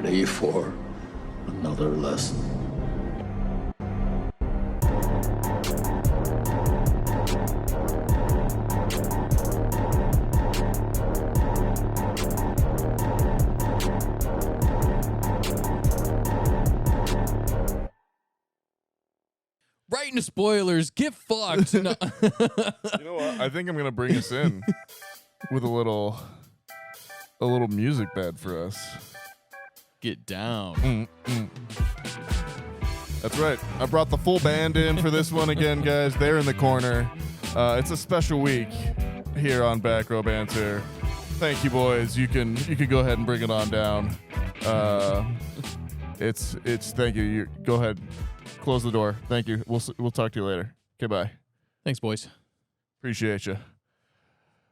ready for another lesson? Right into spoilers. Get fucked. No. You know what? I think I'm gonna bring us in with a little music bed for us. Get down. That's right. I brought the full band in for this one again, guys. They're in the corner. It's a special week here on Back Row Banter. Thank you, boys. You can go ahead and bring it on down. It's thank you. You go ahead. Close the door. Thank you. We'll talk to you later. Okay, bye. Thanks, boys. Appreciate you.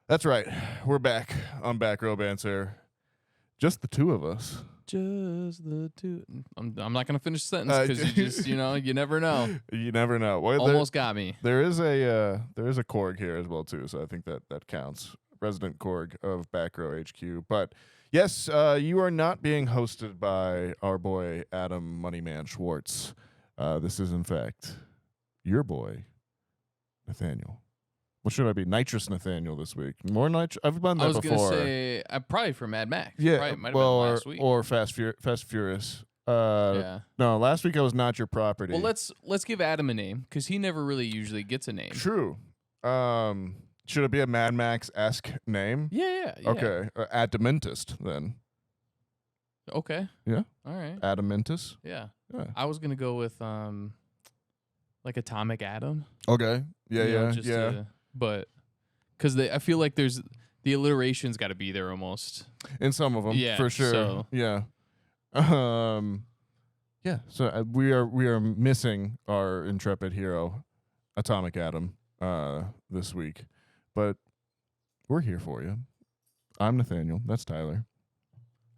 That's right. We're back on Back Row Banter. Just the two of us. Just the two. I'm not gonna finish the sentence because you just you never know. You never know. Well, Almost got me. There is a Korg here as well too, so I think that counts. Resident Korg of Back Row HQ. But yes, you are not being hosted by our boy Adam Moneyman Schwartz. This is, in fact, your boy, Nathaniel. What should I be? Nitrous Nathaniel this week. More nitrous? I've been there before. I was going to say, probably for Mad Max. Yeah, might have been last week. Or Fast Furious. Yeah. No, last week I was Not Your Property. Well, let's give Adam a name, because he never really usually gets a name. True. Should it be a Mad Max-esque name? Yeah. Okay. Adamentist, then. Okay. Yeah. All right. Adamentist. Yeah. I was gonna go with like Atomic Atom. Okay. Yeah. But because I feel like there's the alliteration's got to be there almost in some of them. Yeah, for sure. So. Yeah. Yeah. So we are missing our intrepid hero, Atomic Atom, this week, but we're here for you. I'm Nathaniel. That's Tyler.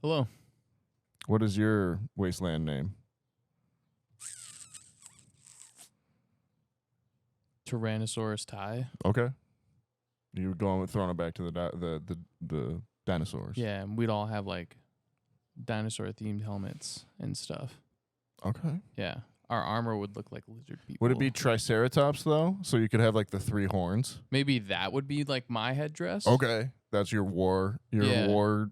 Hello. What is your wasteland name? Tyrannosaurus Ty. Okay. You were going with throwing it back to the dinosaurs. Yeah, and we'd all have like dinosaur themed helmets and stuff. Okay. Yeah. Our armor would look like lizard people. Would it be Triceratops though? So you could have like the 3 horns? Maybe that would be like my headdress. Okay. That's your war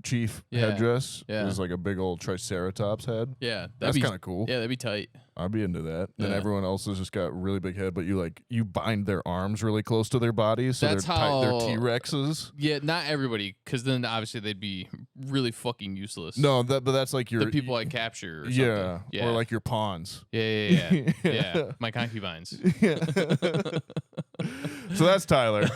chief headdress. Yeah. It's like a big old Triceratops head. Yeah. That's kind of cool. Yeah, that'd be tight. I'd be into that. Yeah. And everyone else has just got really big head, but you bind their arms really close to their bodies, so That's they're T-Rexes. Yeah, not everybody, because then obviously they'd be really fucking useless. No, but that's like your the people I capture. Or something. Yeah, or like your pawns. Yeah. My concubines. So that's Tyler.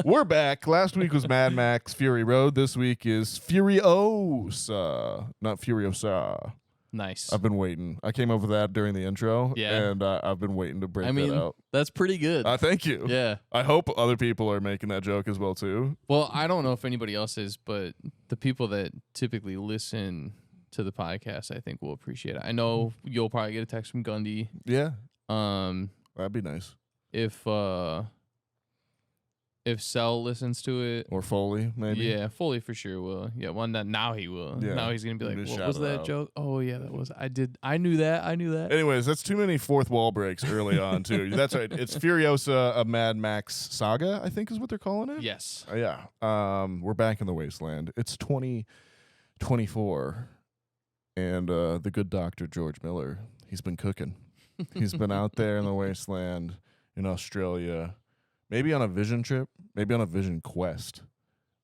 We're back. Last week was Mad Max Fury Road. This week is Furiosa, not Furiosa. Nice. I've been waiting. I came up with that during the intro, and I've been waiting to break that out. That's pretty good. Thank you. Yeah. I hope other people are making that joke as well, too. Well, I don't know if anybody else is, but the people that typically listen to the podcast, I think, will appreciate it. I know you'll probably get a text from Gundy. Yeah. That'd be nice. If Cell listens to it. Or Foley, maybe. Yeah, Foley for sure will. Yeah, now he will. Yeah. Now he's going to be like, Just what was that joke? Oh, yeah, that was. I knew that. Anyways, that's too many fourth wall breaks early on, too. That's right. It's Furiosa, a Mad Max Saga, I think is what they're calling it. Yes. Yeah. We're back in the wasteland. It's 2024. And the good doctor, George Miller, he's been cooking. He's been out there in the wasteland in Australia. Maybe on a vision trip, maybe on a vision quest.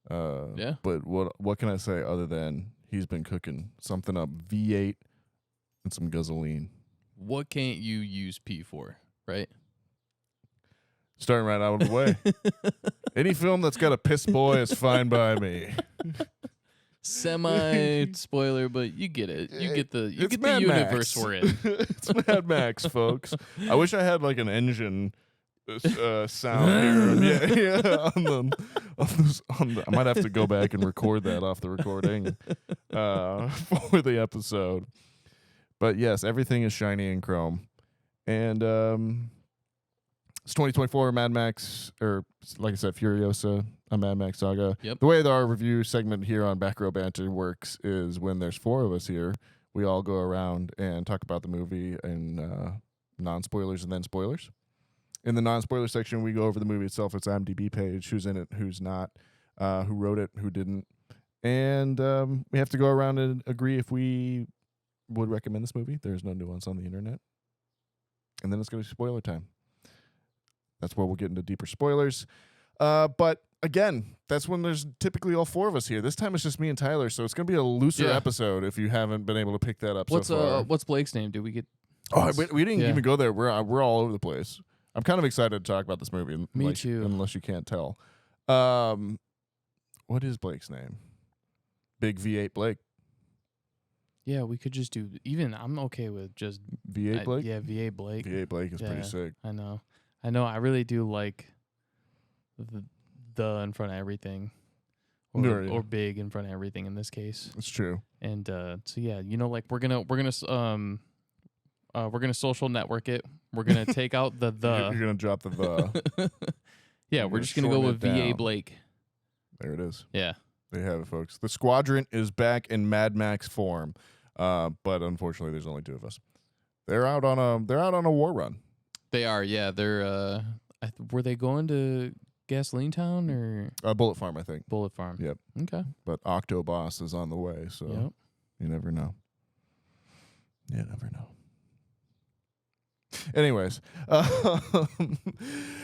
Yeah. But what can I say other than he's been cooking something up, V8 and some gasoline. What can't you use P for, right? Starting right out of the way. Any film that's got a piss boy is fine by me. Semi-spoiler, but you get it. You get the Mad universe Max. we're in. It's Mad Max, folks. I wish I had like an engine sound here. Yeah. I might have to go back and record that off the recording for the episode. But yes, everything is shiny and chrome. And it's 2024 Mad Max, or like I said, Furiosa. a Mad Max Saga. Yep. The way that our review segment here on Back Row Banter works is when there's 4 of us here, we all go around and talk about the movie in non-spoilers and then spoilers. In the non-spoiler section, we go over the movie itself, its IMDb page, who's in it, who's not, who wrote it, who didn't. And we have to go around and agree if we would recommend this movie. There's no nuance on the internet. And then it's going to be spoiler time. That's where we'll get into deeper spoilers. But again, that's when there's typically all 4 of us here. This time it's just me and Tyler, so it's going to be a looser episode if you haven't been able to pick that up so far. What's Blake's name? Did we get... Oh, we didn't even go there. We're all over the place. I'm kind of excited to talk about this movie. Me too. Unless you can't tell. What is Blake's name? Big V8 Blake. Yeah, we could just do... Even I'm okay with just... V8 Blake? Yeah, V8 Blake. V8 Blake is pretty sick. I know. I really do like the in front of everything. Or big in front of everything in this case. It's true. And so yeah, like we're gonna social network it. We're gonna take out the. You're gonna drop the. Yeah, we're just gonna go with VA Blake. There it is. Yeah. There you have it, folks. The squadron is back in Mad Max form, but unfortunately, there's only 2 of us. They're out on a war run. They are. Yeah, they're. Were they going to Gasoline Town or Bullet Farm? I think. Bullet Farm. Yep. Okay. But Octoboss is on the way, so you never know. You never know. Anyways,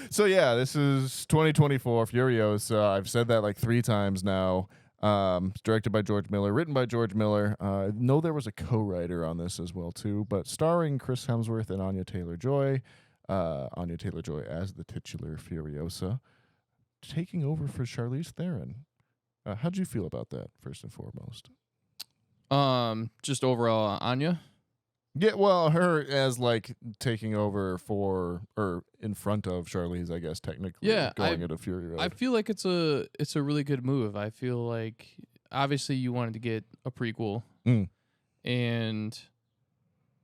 so yeah, this is 2024 Furiosa. I've said that like 3 times now. It's directed by George Miller, written by George Miller. I know there was a co-writer on this as well too, but starring Chris Hemsworth and Anya Taylor-Joy. Anya Taylor-Joy as the titular Furiosa, taking over for Charlize Theron. How'd you feel about that, first and foremost? Just overall, Anya. Yeah, well, her as like taking over for or in front of Charlize, I guess technically. Yeah, going into Fury Road. I feel like it's a really good move. I feel like obviously you wanted to get a prequel, and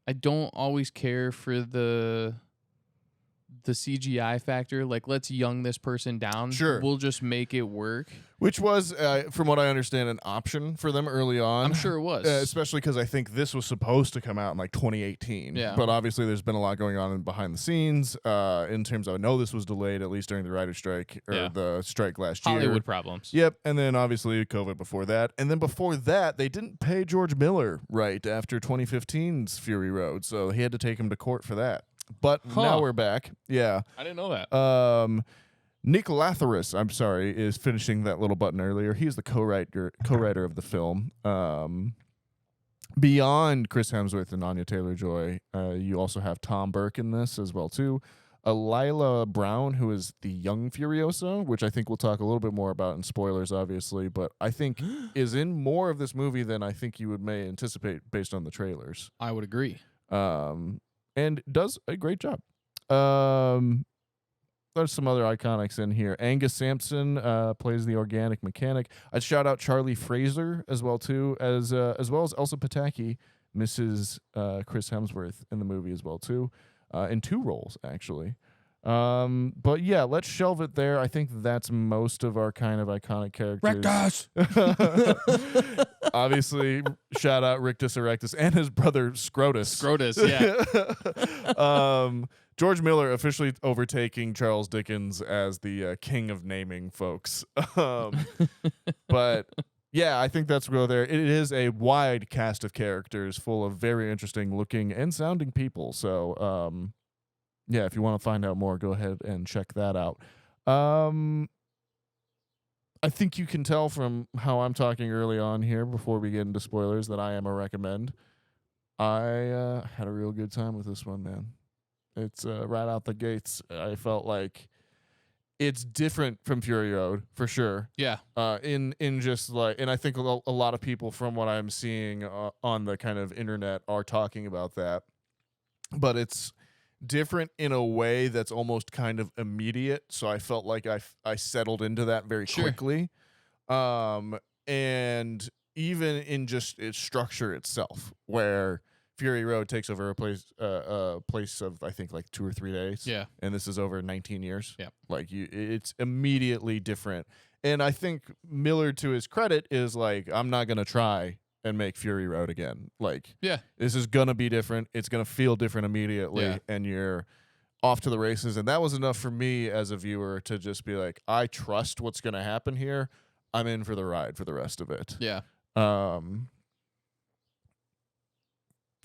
I don't always care for the CGI factor. Like, let's young this person down. Sure, we'll just make it work. Which was, from what I understand, an option for them early on. I'm sure it was. Especially because I think this was supposed to come out in like 2018. Yeah. But obviously there's been a lot going on behind the scenes in terms of, I know this was delayed at least during the writer's strike or the strike last year. Hollywood problems. Yep. And then obviously COVID before that. And then before that, they didn't pay George Miller right after 2015's Fury Road. So he had to take him to court for that. But now we're back. Yeah. I didn't know that. Nick Latharis, I'm sorry, is finishing that little button earlier. He's the co-writer of the film. Beyond Chris Hemsworth and Anya Taylor-Joy, you also have Tom Burke in this as well too. Lila Brown, who is the young Furiosa, which I think we'll talk a little bit more about in spoilers, obviously, but I think is in more of this movie than I think you may anticipate based on the trailers. I would agree. And does a great job. There's some other iconics in here. Angus Sampson plays the organic mechanic. I'd shout out Charlie Fraser as well too, as well as Elsa Pataki, Mrs. Chris Hemsworth in the movie as well too, in 2 roles actually. But yeah, let's shelve it there. I think that's most of our kind of iconic characters. Rectus! Obviously, shout out Rictus Erectus and his brother Scrotus. Scrotus, yeah. George Miller officially overtaking Charles Dickens as the king of naming folks. But yeah, I think that's real there. It is a wide cast of characters full of very interesting looking and sounding people. So, yeah, if you want to find out more, go ahead and check that out. I think you can tell from how I'm talking early on here before we get into spoilers that I am a recommend. I had a real good time with this one, man. It's right out the gates. I felt like it's different from Fury Road for sure. Yeah. In just like, and I think a lot of people from what I'm seeing on the kind of internet are talking about that, but it's different in a way that's almost kind of immediate. So I felt like I settled into that very quickly. And even in just its structure itself, where Fury Road takes over a place of I think like 2 or 3 days. Yeah. And this is over 19 years. Yeah. Like it's immediately different. And I think Miller, to his credit, is like, I'm not going to try and make Fury Road again. Like, this is going to be different. It's going to feel different immediately. And you're off to the races. And that was enough for me as a viewer to just be like, I trust what's going to happen here. I'm in for the ride for the rest of it. Yeah.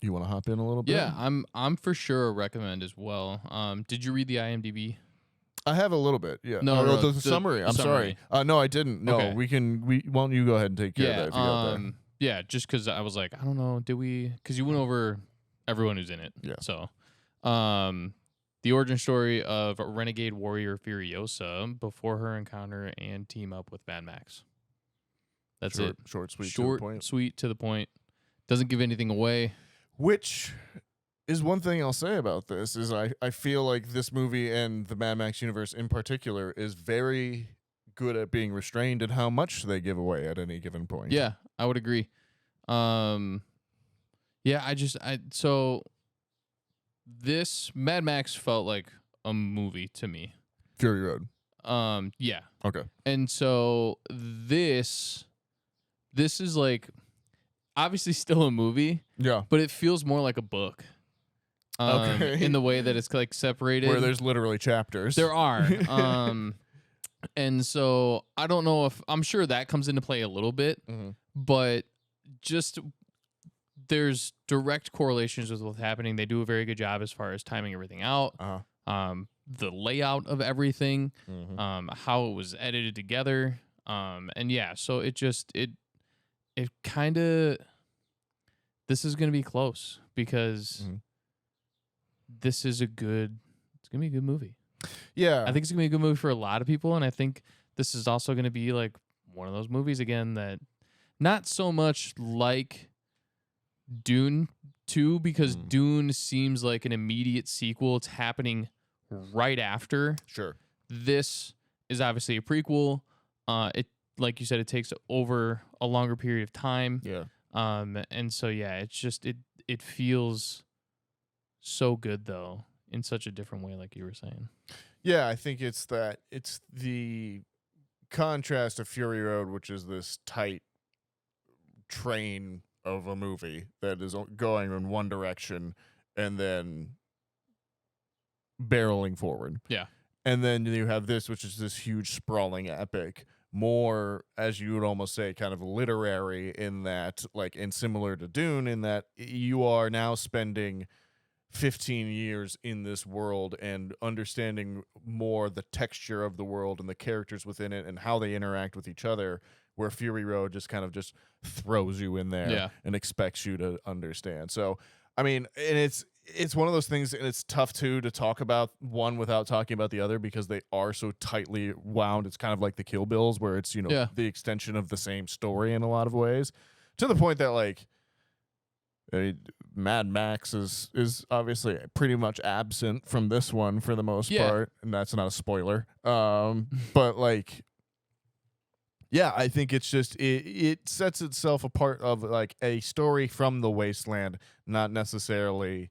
You want to hop in a little bit? Yeah, I'm for sure a recommend as well. Did you read the IMDb? I have a little bit, yeah. No, the summary. I'm summary. sorry. No, I didn't. No, Okay. why don't you go ahead and take care of that if you got there. Yeah, just because I was like, I don't know, did we? Because you went over everyone who's in it. Yeah. So, the origin story of renegade warrior Furiosa before her encounter and team up with Mad Max. That's it. Short, sweet, Short, to the point. sweet, to the point. Doesn't give anything away. Which is one thing I'll say about this is I feel like this movie and the Mad Max universe in particular is very good at being restrained in how much they give away at any given point. Yeah, I would agree. So this Mad Max felt like a movie to me. Fury Road. Yeah. Okay. And so this is like obviously still a movie. Yeah. But it feels more like a book. Okay. In the way that it's like separated. Where there's literally chapters. There are. And so I don't know if I'm sure that comes into play a little bit, but just there's direct correlations with what's happening. They do a very good job as far as timing everything out. The layout of everything, how it was edited together. And yeah, so it kind of, this is going to be close because this is it's going to be a good movie. Yeah. I think it's going to be a good movie for a lot of people. And I think this is also going to be like one of those movies again that not so much like Dune 2 because Dune seems like an immediate sequel. It's happening right after. Sure. This is obviously a prequel. It, like you said, it takes over a longer period of time. Yeah. And so yeah, it's just it feels so good though in such a different way, like you were saying. Yeah, I think it's the contrast of Fury Road, which is this tight train of a movie that is going in one direction and then barreling forward. Yeah. And then you have this, which is this huge sprawling epic, more, as you would almost say, kind of literary in that, like, and similar to Dune, in that you are now spending 15 years in this world and understanding more the texture of the world and the characters within it and how they interact with each other, where Fury Road just kind of just throws you in there and expects you to understand. So, I mean, and it's one of those things, and it's tough too to talk about one without talking about the other because they are so tightly wound. It's kind of like the Kill Bills, where it's, the extension of the same story in a lot of ways, to the point that, like, Mad Max is obviously pretty much absent from this one for the most part, and that's not a spoiler. But like, yeah, I think it's just it sets itself apart of like a story from the wasteland, not necessarily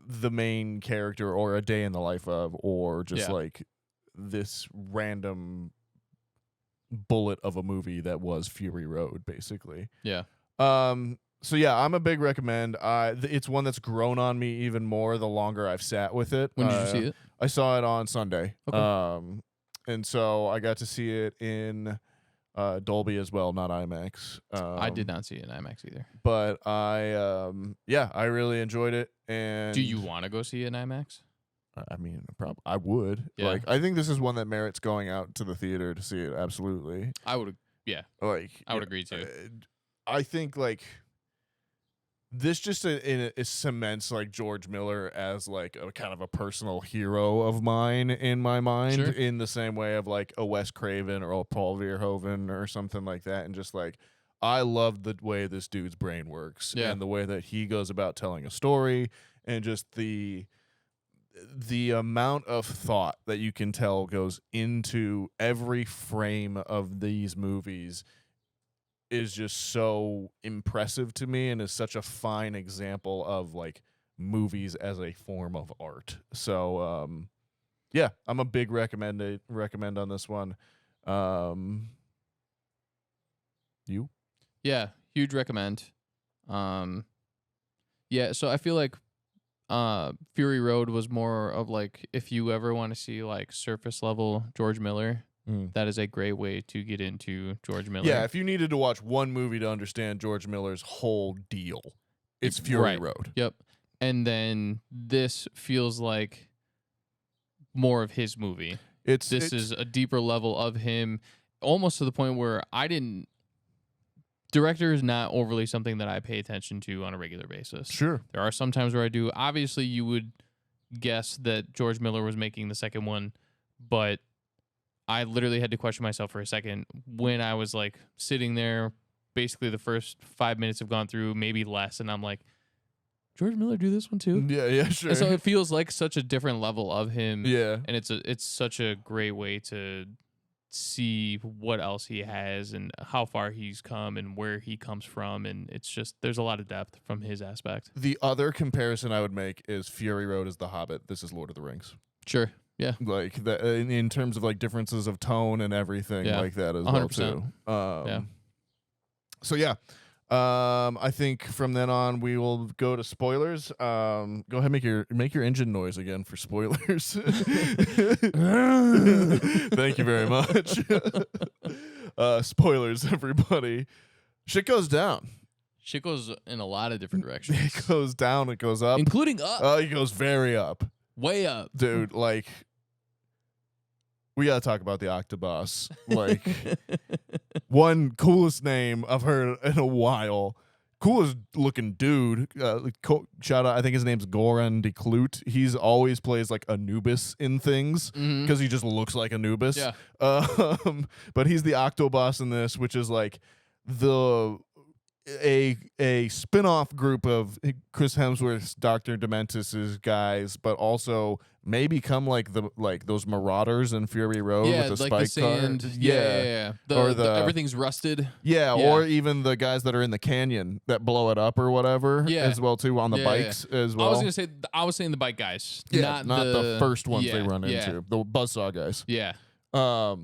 the main character or a day in the life of, or just like this random bullet of a movie that was Fury Road, basically. Yeah. So yeah, I'm a big recommend. It's one that's grown on me even more the longer I've sat with it. When did you see it? I saw it on Sunday. Okay. And so I got to see it in Dolby as well, not IMAX. I did not see it in IMAX either. But I really enjoyed it. And do you want to go see it in IMAX? I mean, I would. Yeah. Like, I think this is one that merits going out to the theater to see it. Absolutely. I would. Yeah. Like, I would agree too. I think like. This just it cements like George Miller as like a kind of a personal hero of mine in my mind, in the same way of like a Wes Craven or a Paul Verhoeven or something like that. And just like, I love the way this dude's brain works and the way that he goes about telling a story, and just the amount of thought that you can tell goes into every frame of these movies is just so impressive to me, and is such a fine example of like movies as a form of art. So yeah, I'm a big recommend on this one. You? Yeah, huge recommend. Yeah, so I feel like Fury Road was more of like, if you ever want to see like surface level George Miller, that is a great way to get into George Miller. Yeah, if you needed to watch one movie to understand George Miller's whole deal, it's Fury Road. Yep. And then this feels like more of his movie. This is a deeper level of him, almost to the point where director is not overly something that I pay attention to on a regular basis. Sure. There are some times where I do. Obviously, you would guess that George Miller was making the second one, but I literally had to question myself for a second when I was like sitting there. Basically, the first 5 minutes have gone through, maybe less, and I'm like, George Miller do this one too? Yeah, sure. And so it feels like such a different level of him. Yeah. And it's such a great way to see what else he has and how far he's come and where he comes from, and it's just there's a lot of depth from his aspect. The other comparison I would make is Fury Road is The Hobbit. This is Lord of the Rings. Sure. Yeah. Like that in terms of like differences of tone and everything like that as 100%. well too. Yeah. So yeah. I think from then on we will go to spoilers. Go ahead, make your engine noise again for spoilers. Thank you very much. Spoilers, everybody. Shit goes down. Shit goes in a lot of different directions. It goes down. It goes up, including up. It goes very up, way up, dude. Like, we gotta talk about the Octobus. Like, one coolest name I've heard in a while. Coolest looking dude. Shout out. I think his name's Goran de Kloot. He's always plays like Anubis in things because he just looks like Anubis. Yeah. But he's the Octobus in this, which is like a spin-off group of Chris Hemsworth's Dr. Dementis' guys, but also may become like those Marauders in Fury Road with the like spike the sand. car. Yeah. Or the everything's rusted. Yeah, or even the guys that are in the canyon that blow it up or whatever as well too on the bikes as well. I was saying the bike guys. Yeah, not the first ones they run into. The buzzsaw guys. Yeah. But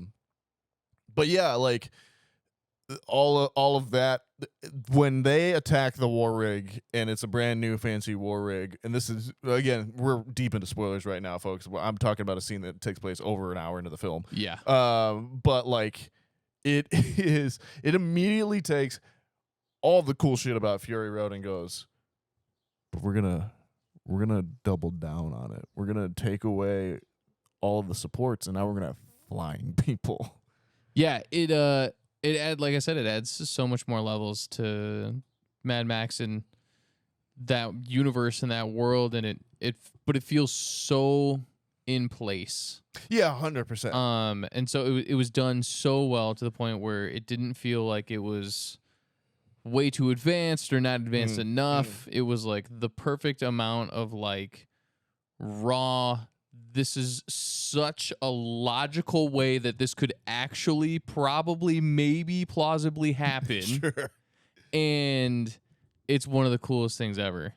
yeah, like all of that, when they attack the war rig and it's a brand new fancy war rig, and this is, again, we're deep into spoilers right now, folks. I'm talking about a scene that takes place over an hour into the film. Yeah. But like it immediately takes all the cool shit about Fury Road and goes, but we're gonna double down on it. We're gonna take away all of the supports, and now we're gonna have flying people. Yeah, like I said, it adds so much more levels to Mad Max and that universe and that world, and but it feels so in place. Yeah, 100%. And so it was done so well to the point where it didn't feel like it was way too advanced or not advanced enough. It was like the perfect amount of like raw. This is such a logical way that this could actually probably maybe plausibly happen. Sure. And it's one of the coolest things ever.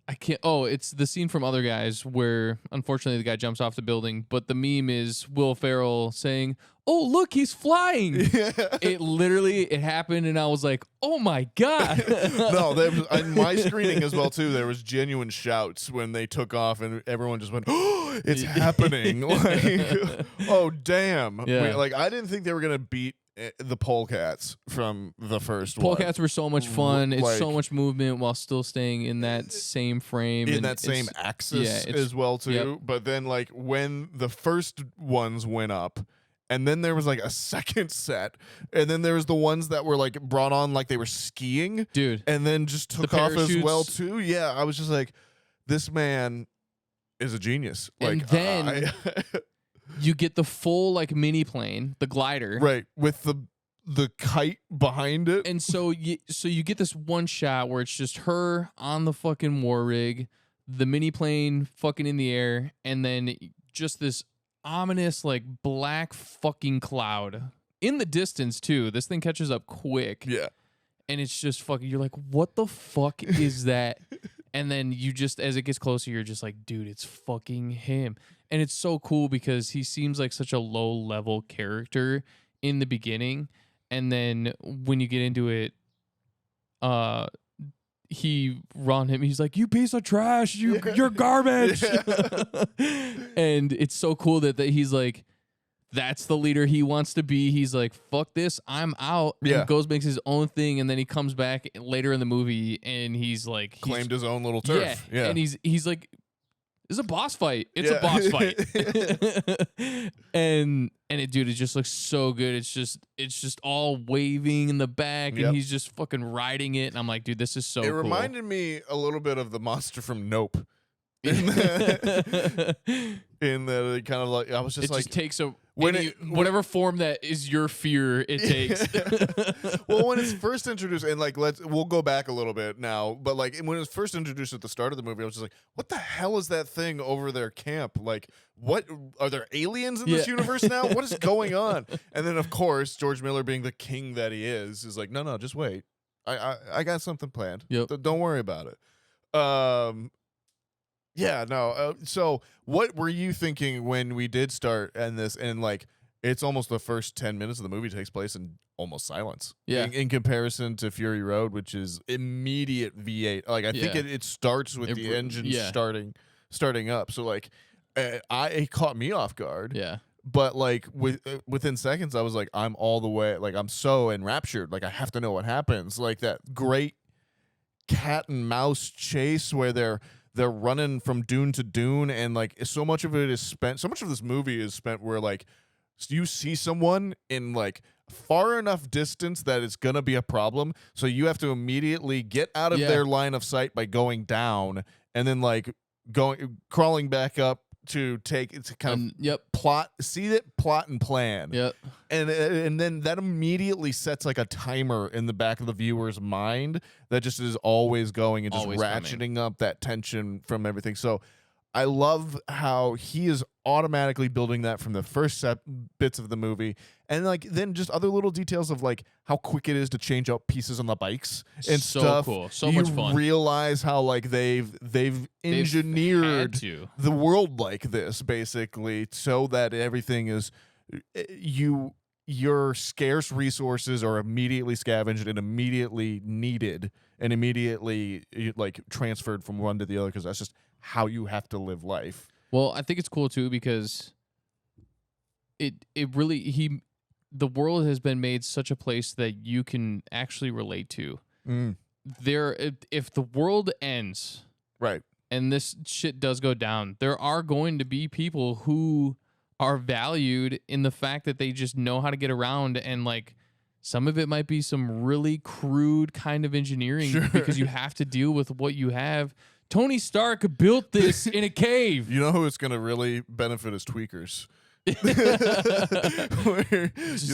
It's the scene from Other Guys where unfortunately the guy jumps off the building, but the meme is Will Ferrell saying, "Oh, look, he's flying." Yeah. It happened, and I was like, "Oh my God." No, in my screening as well too, there was genuine shouts when they took off and everyone just went, "Oh, it's happening." Like, oh damn. Yeah. I didn't think they were going to beat the polecats from the first one. Polecats were so much fun. It's so much movement while still staying in that same frame. In that same axis as well, too. Yep. But then, like, when the first ones went up, and then there was, like, a second set, and then there was the ones that were, like, brought on like they were skiing. Dude. And then just took off as well, too. Yeah, I was just like, this man is a genius. And like, then... you get the full like mini plane, the glider, right, with the kite behind it, and so you get this one shot where it's just her on the fucking war rig, the mini plane fucking in the air, and then just this ominous like black fucking cloud in the distance too. This thing catches up quick, yeah, and it's just fucking. You're like, what the fuck is that? And then you just, as it gets closer, you're just like, dude, it's fucking him. And it's so cool because he seems like such a low level character in the beginning, and then when you get into it, he's like, "You piece of trash, you're garbage." And it's so cool that he's like, that's the leader he wants to be. He's like, fuck this, I'm out. And goes makes his own thing, and then he comes back later in the movie and he's like claimed his own little turf. Yeah. And he's like, it's a boss fight. It's a boss fight. and it just looks so good. It's just all waving in the back, and he's just fucking riding it. And I'm like, dude, this is so cool. It reminded me a little bit of the monster from Nope. In that it kind of like, I was just like, just takes whatever form that is your fear, it takes. Well, when it's first introduced, and like we'll go back a little bit now, but like when it was first introduced at the start of the movie, I was just like, what the hell is that thing over their camp? Like, what are there aliens in this universe now? What is going on? And then of course George Miller, being the king that he is like, no, just wait. I got something planned. Don't worry about it. So what were you thinking when we did start and this, and like it's almost the first 10 minutes of the movie takes place in almost silence. In comparison to Fury Road, which is immediate V8. Like I think it starts with the engine starting up. So like it caught me off guard. Yeah. But like within seconds, I was like, I'm all the way, like I'm so enraptured. Like I have to know what happens. Like that great cat and mouse chase where they're running from dune to dune, and like so much of this movie is spent where like you see someone in like far enough distance that it's gonna be a problem, so you have to immediately get out of their line of sight by going down, and then like crawling back up to kind of plot and plan. And then that immediately sets like a timer in the back of the viewer's mind that just is always going and just ratcheting up that tension from everything. So I love how he is automatically building that from the first bits of the movie, and like then just other little details of like how quick it is to change out pieces on the bikes and stuff. Cool, so much fun. You realize how like they've engineered the world like this basically, so that everything is your scarce resources are immediately scavenged and immediately needed and immediately like transferred from one to the other, because that's just how you have to live life. Well, I think it's cool too because it really the world has been made such a place that you can actually relate to. If the world ends, right, and this shit does go down, there are going to be people who are valued in the fact that they just know how to get around, and like some of it might be some really crude kind of engineering because you have to deal with what you have. Tony Stark built this in a cave. You know who it's going to really benefit is tweakers. You'll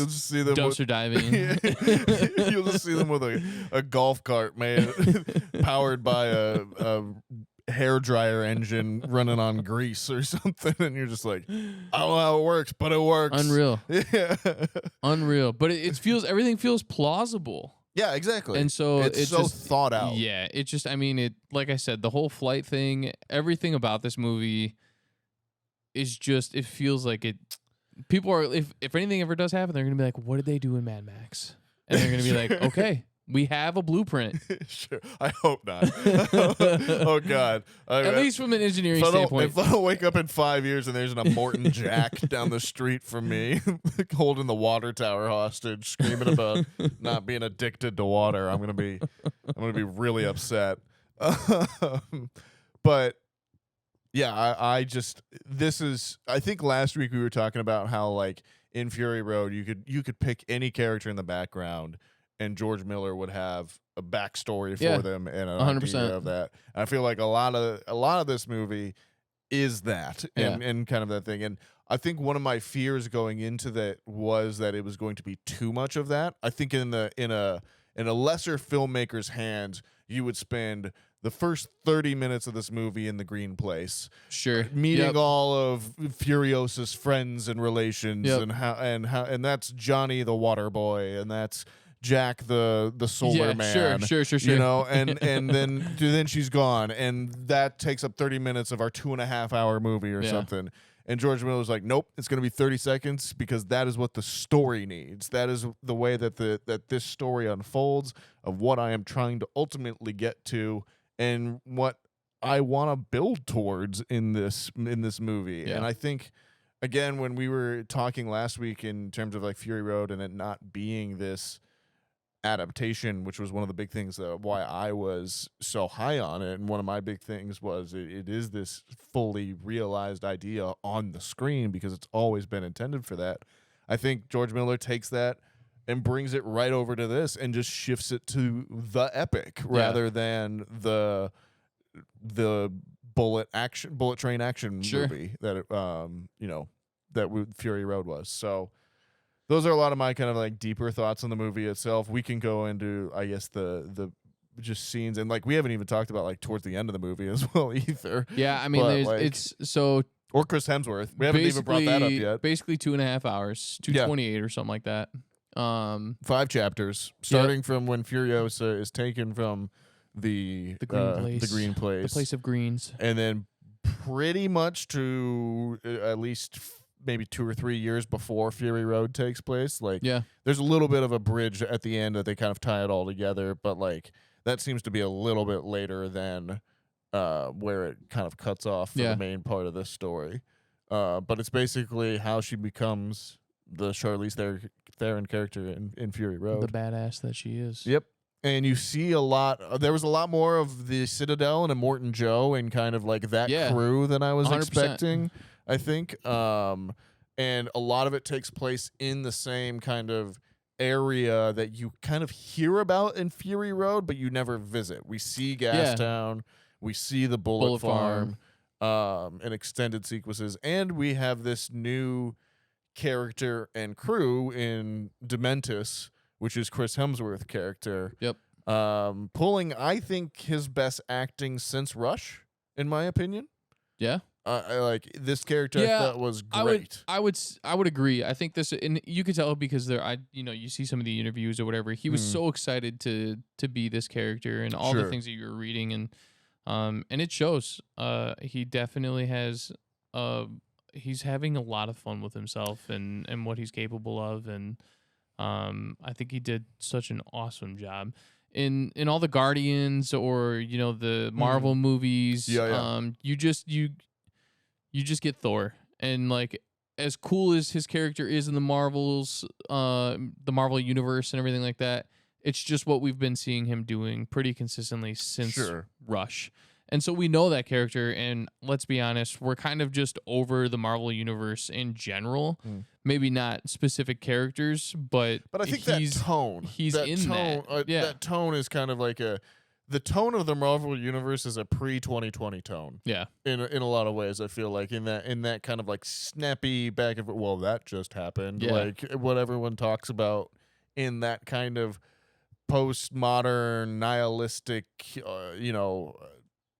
just see them dumpster diving. You'll just see them with a golf cart powered by a hair dryer engine running on grease or something, and you're just like, I don't know how it works, but it works. Unreal. Yeah. Unreal. But everything feels plausible. Yeah, exactly. And so it's so thought out. Yeah, it just, I mean, like I said, the whole flight thing, everything about this movie is just, it feels like it. People are, if anything ever does happen, they're gonna be like, what did they do in Mad Max? And they're gonna be like, okay, we have a blueprint. Sure, I hope not. Oh God! At least from an engineering standpoint. If I don't wake up in 5 years and there's an Morton Jack down the street from me, holding the water tower hostage, screaming about not being addicted to water, I'm gonna be really upset. But yeah, I think last week we were talking about how like in Fury Road you could pick any character in the background, and George Miller would have a backstory for them and an 100%. Idea of that. And I feel like a lot of this movie is that and kind of that thing. And I think one of my fears going into that was that it was going to be too much of that. I think in a lesser filmmaker's hands, you would spend the first 30 minutes of this movie in the Green Place, meeting all of Furiosa's friends and relations, and that's Johnny the water boy, and that's Jack the solar man. Sure. You know, and then she's gone, and that takes up 30 minutes of our 2.5 hour movie or something. And George Miller was like, nope, it's going to be 30 seconds because that is what the story needs. That is the way that that this story unfolds of what I am trying to ultimately get to and what I want to build towards in this movie. Yeah. And I think, again, when we were talking last week in terms of like Fury Road and it not being this adaptation, which was one of the big things why I was so high on it, and one of my big things was it is this fully realized idea on the screen because it's always been intended for that. I think George Miller takes that and brings it right over to this and just shifts it to the epic rather than the bullet train action movie that Fury Road was. So those are a lot of my kind of like deeper thoughts on the movie itself. We can go into, I guess, the just scenes, and like we haven't even talked about like towards the end of the movie as well either. Yeah, I mean, But, like, it's so or Chris Hemsworth. We haven't even brought that up yet. Basically 2.5 hours, 2:28 or something like that. 5 chapters starting from when Furiosa is taken from the green place, the place of greens, and then pretty much to at least maybe 2 or 3 years before Fury Road takes place. Like, there's a little bit of a bridge at the end that they kind of tie it all together, but like that seems to be a little bit later than where it kind of cuts off for the main part of this story. But it's basically how she becomes the Charlize Theron character in Fury Road, the badass that she is. Yep. And you see a lot. There was a lot more of the Citadel and Immortan Joe and kind of like that crew than I was 100%. expecting, I think. And a lot of it takes place in the same kind of area that you kind of hear about in Fury Road, but you never visit. We see Gastown. We see the Bullet Farm. And extended sequences. And we have this new character and crew in Dementis, which is Chris Hemsworth character. Yep. Pulling, I think, his best acting since Rush, in my opinion. Yeah. I like this character. I thought was great. I would agree. I think this, and you could tell because you see some of the interviews or whatever. He was so excited to be this character and all the things that you were reading, and it shows. He definitely has. He's having a lot of fun with himself and what he's capable of, and I think he did such an awesome job in all the Guardians or the Marvel movies. You just get Thor, and like as cool as his character is in the Marvel universe and everything like that, it's just what we've been seeing him doing pretty consistently since Rush. And so we know that character, and let's be honest, we're kind of just over the Marvel universe in general. Maybe not specific characters, but I think that tone. He's that in tone, that. That tone is kind of like the tone of the Marvel universe is a pre-2020 tone. Yeah. In a lot of ways, I feel like in that kind of like snappy back and forth. Well, that just happened. Yeah. Like what everyone talks about in that kind of postmodern nihilistic,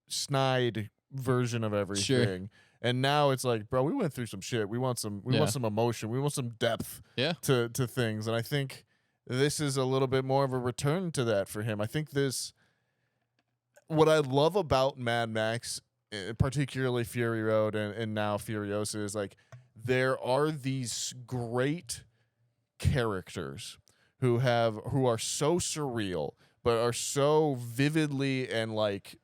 snide version of everything. Sure. And now it's like, bro, we went through some shit. We want some emotion. We want some depth to things. And I think this is a little bit more of a return to that for him. I think what I love about Mad Max, particularly Fury Road and now Furiosa, is like there are these great characters who are so surreal, but are so vividly and like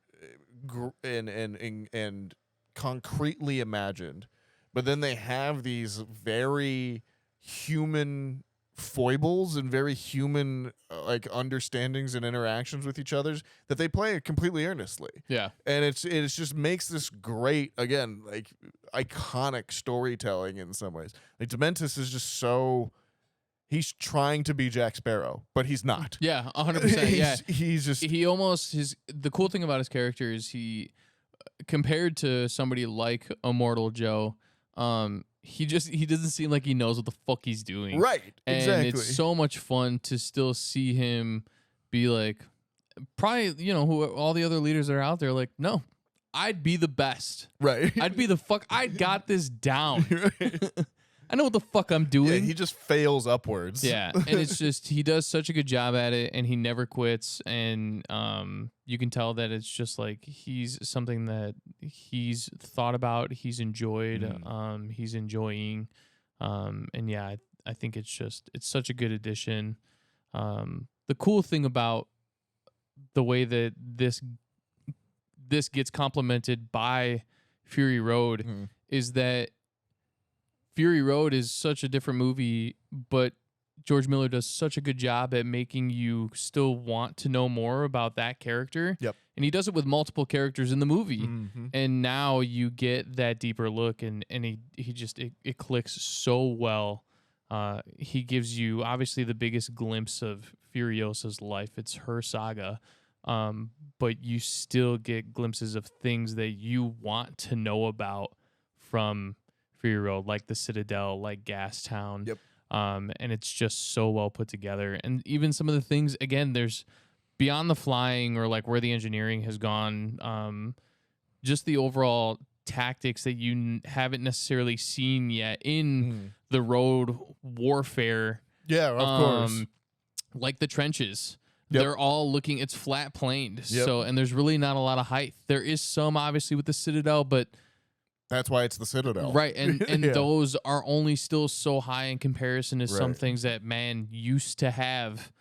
and concretely imagined, but then they have these very human foibles and very human like understandings and interactions with each other that they play completely earnestly. Yeah. And it just makes this great, again, like iconic storytelling in some ways. Like Dementis is just so, he's trying to be Jack Sparrow, but he's not. Yeah, 100%. Yeah. He's just, the cool thing about his character is he, compared to somebody like Immortal Joe, he doesn't seem like he knows what the fuck he's doing. Right. And exactly. it's so much fun to still see him be like, probably, who all the other leaders that are out there, like, no, I'd be the best. Right. I'd be I got this down. Right. I know what the fuck I'm doing. Yeah, he just fails upwards. Yeah, and it's just he does such a good job at it, and he never quits. And you can tell that it's just like he's something that he's thought about, he's enjoyed, he's enjoying, and yeah, I think it's such a good addition. The cool thing about the way that this gets complemented by Fury Road is that Fury Road is such a different movie, but George Miller does such a good job at making you still want to know more about that character. Yep. And he does it with multiple characters in the movie. And now you get that deeper look, and he just it clicks so well. He gives you obviously the biggest glimpse of Furiosa's life. It's her saga. But you still get glimpses of things that you want to know about from Fury Road, like the Citadel, like Gastown. Yep. And it's just so well put together. And even some of the things, again, there's beyond the flying or like where the engineering has gone, just the overall tactics that you haven't necessarily seen yet in the road warfare. Yeah, of course. Like the trenches. Yep. They're all looking, it's flat planed. Yep. So, and there's really not a lot of height. There is some obviously with the Citadel, but that's why it's the Citadel. right. And Yeah. those are only still so high in comparison to some things that man used to have.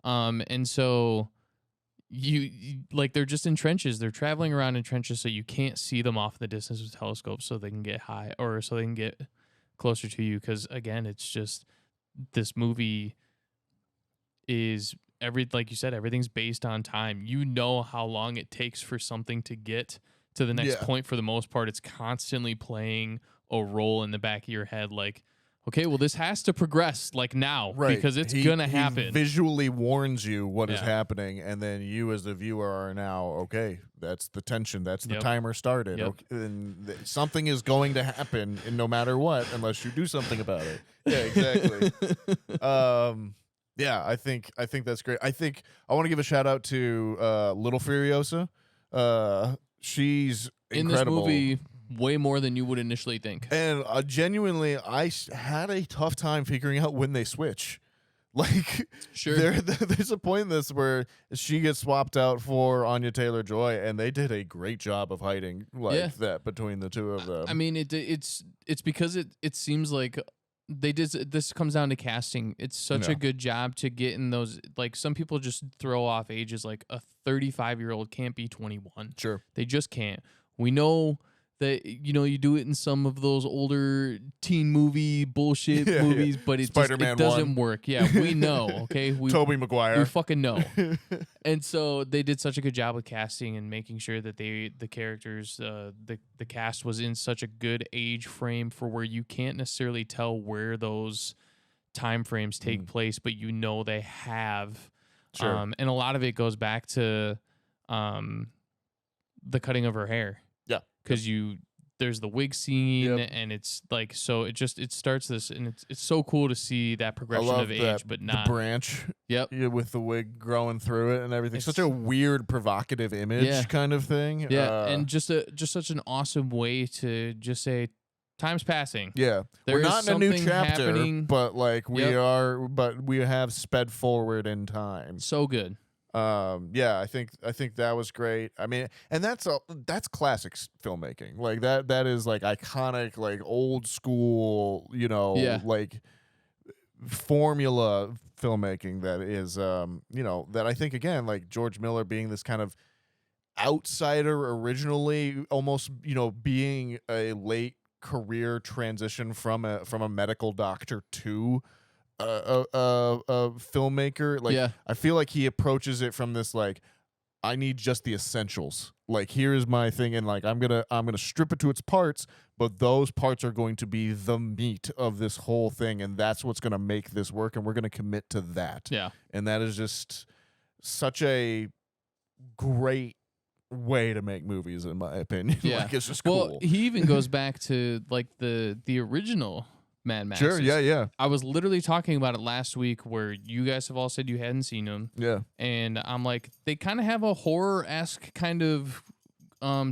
And so you like, they're just in trenches. They're traveling around in trenches. So you can't see them off in the distance with telescopes so they can get high or so they can get closer to you. Cause again, it's just, this movie is like you said, everything's based on time. You know how long it takes for something to get to the next point. For the most part, it's constantly playing a role in the back of your head. Like, okay, well, this has to progress like now because it's gonna happen. He visually warns you what is happening, and then you as the viewer are now, okay, that's the tension. That's the timer started. Yep. Okay, and something is going to happen, and no matter what, unless you do something about it. Yeah, exactly. Yeah, I think that's great. I think I want to give a shout out to Little Furiosa. She's incredible. In this movie, way more than you would initially think. And genuinely, I had a tough time figuring out when they switch. Like, sure, there's a point in this where she gets swapped out for Anya Taylor-Joy, and they did a great job of hiding that between the two of them. I mean, it's because it seems like they did. This comes down to casting. It's such a good job to get in those. Like, some people just throw off ages. Like, a 35-year-old can't be 21. Sure, they just can't. We know that, you know, you do it in some of those older teen movie bullshit movies, but it doesn't work. Yeah, we know. Okay, Tobey Maguire. We fucking know. And so they did such a good job with casting and making sure that the characters, the cast was in such a good age frame for where you can't necessarily tell where those time frames take place, but you know they have. Sure. And a lot of it goes back to the cutting of her hair. Yeah. Because there's the wig scene, and it's like, so it starts this, and it's so cool to see that progression of age, but not the branch. Yep. With the wig growing through it and everything. It's such a weird, provocative image kind of thing. Yeah, and just such an awesome way to just say, time's passing. Yeah, we're not in a new chapter, but like we have sped forward in time. So good. Yeah, I think that was great. I mean, and that's classic filmmaking. Like that is like iconic, like old school, you know, like formula filmmaking that is, you know, that I think, again, like George Miller being this kind of outsider originally, almost, you know, being a late career transition from a medical doctor to a filmmaker. Like, I feel like he approaches it from this, like, I need just the essentials. Like, here's my thing, and like I'm gonna strip it to its parts, but those parts are going to be the meat of this whole thing, and that's what's gonna make this work, and we're gonna commit to that. Yeah. And that is just such a great way to make movies, in my opinion. Yeah. Like, it's just cool. Well, he even goes back to like the original Mad Max. Sure, yeah. I was literally talking about it last week where you guys have all said you hadn't seen them. Yeah. And I'm like, they kind of have a horror-esque kind of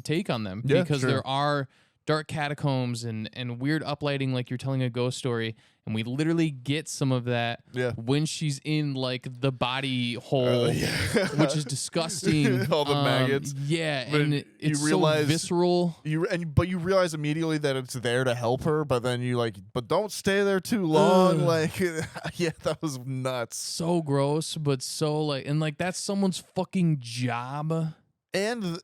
take on them because there are dark catacombs and weird uplighting like you're telling a ghost story. And we literally get some of that when she's in like the body hole, which is disgusting. All the maggots. Yeah, But and it's so visceral. But you realize immediately that it's there to help her, but then you like, but don't stay there too long. Like, yeah, that was nuts. So gross, but so like, and like that's someone's fucking job. And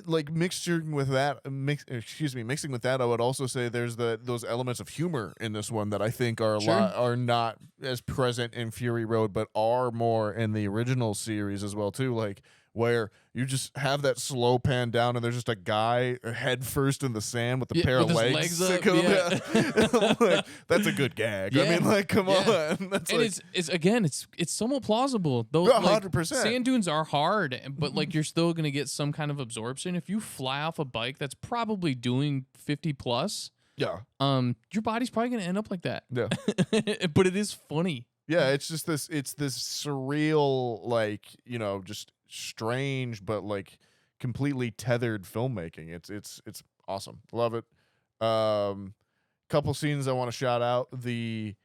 like mixing with that, I would also say there's those elements of humor in this one that I think are are not as present in Fury Road, but are more in the original series as well too. Like where you just have that slow pan down and there's just a guy head first in the sand with a pair of legs up, like, that's a good gag. I mean, like, come on. That's and like, it's somewhat plausible. Though 100%. Sand dunes are hard, but like you're still gonna get some kind of absorption. If you fly off a bike that's probably doing 50 plus, your body's probably gonna end up like that. Yeah. But it is funny. Yeah, it's just this surreal, like, you know, just strange but like completely tethered filmmaking. It's awesome. Love it. Couple scenes I want to shout out. The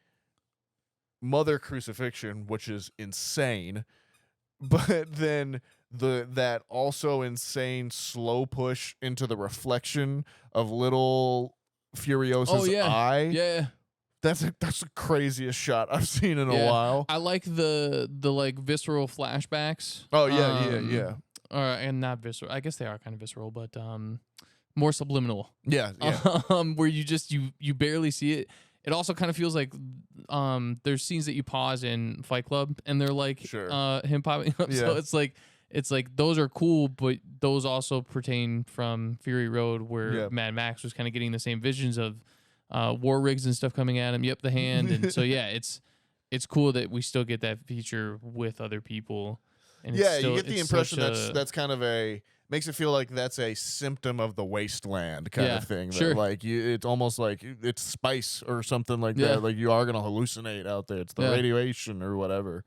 mother crucifixion, which is insane, but then that also insane slow push into the reflection of little Furiosa's eye. Yeah. That's the craziest shot I've seen in a while. I like the like visceral flashbacks. Oh yeah. And not visceral. I guess they are kind of visceral, but more subliminal. Yeah. Where you barely see it. It also kind of feels like there's scenes that you pause in Fight Club and they're like him popping up. Yeah. So it's like those are cool, but those also pertain from Fury Road where Mad Max was kind of getting the same visions of war rigs and stuff coming at him. Yep, the hand. And so it's cool that we still get that feature with other people. And you still, get the impression that's kind of makes it feel like that's a symptom of the wasteland kind of thing. That like it's almost like it's spice or something like that. Like you are gonna hallucinate out there. It's the radiation or whatever.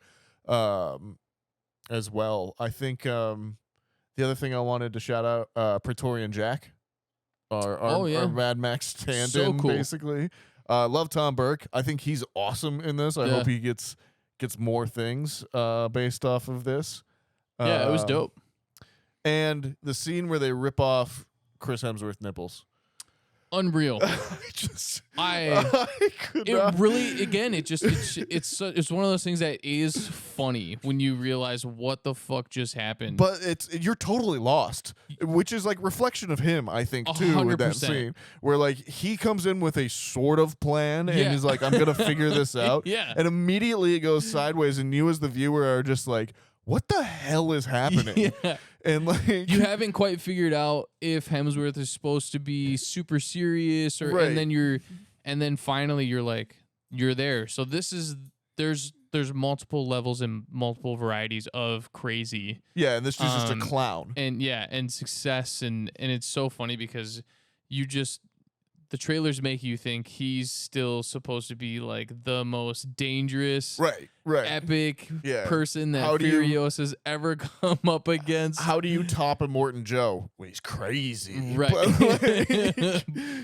As well, I think the other thing I wanted to shout out, Praetorian Jack. Our Mad Max stand-in, so cool. Basically. Love Tom Burke. I think he's awesome in this. I hope he gets more things based off of this. It was dope. And the scene where they rip off Chris Hemsworth nipples. Unreal. Really, again, it's one of those things that is funny when you realize what the fuck just happened. But you're totally lost, which is like reflection of him, I think, too, 100%. with that scene where like he comes in with a sort of plan and he's like, I'm gonna figure this out. And immediately it goes sideways, and you as the viewer are just like, what the hell is happening? And like you haven't quite figured out if Hemsworth is supposed to be super serious or and then finally you're like you're there. So there's multiple levels and multiple varieties of crazy. Yeah, and this is just a clown. And success and it's so funny because the trailers make you think he's still supposed to be like the most dangerous, epic person that Furiosa's ever come up against. How do you top Immortan Joe? Well, he's crazy, right?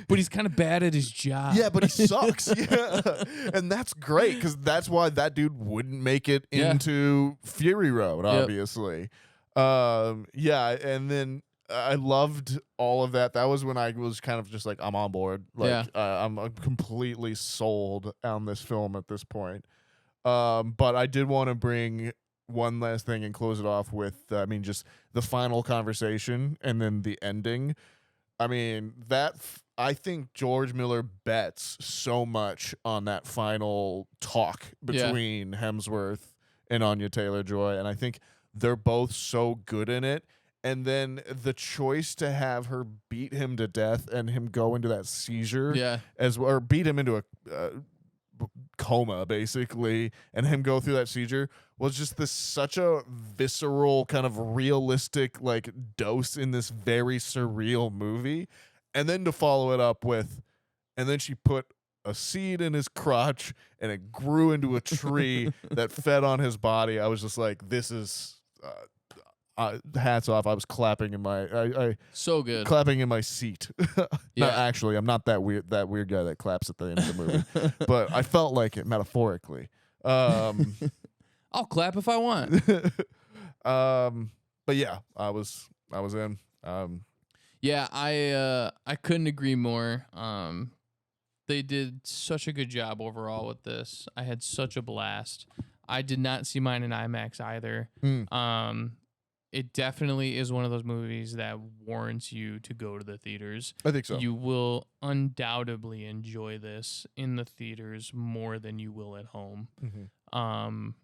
But he's kind of bad at his job. Yeah, but he sucks. And that's great because that's why that dude wouldn't make it into Fury Road, obviously. And then I loved all of that. That was when I was kind of just like, I'm on board. Like, I'm completely sold on this film at this point. But I did want to bring one last thing and close it off with, just the final conversation and then the ending. I mean, I think George Miller bets so much on that final talk between Hemsworth and Anya Taylor-Joy, and I think they're both so good in it. And then the choice to have her beat him to death and him go into that seizure, or beat him into a coma, basically, and him go through that seizure was just such a visceral, kind of realistic, like, dose in this very surreal movie. And then to follow it up with, and then she put a seed in his crotch and it grew into a tree that fed on his body. I was just like, this is... hats off. I was clapping in my So good. clapping in my seat. Yeah. No, actually, I'm not that weird guy that claps at the end of the movie, but I felt like it metaphorically. I'll clap if I want. But yeah, I was in. Yeah, I couldn't agree more. They did such a good job overall with this. I had such a blast. I did not see mine in IMAX either. It definitely is one of those movies that warrants you to go to the theaters. I think so. You will undoubtedly enjoy this in the theaters more than you will at home. And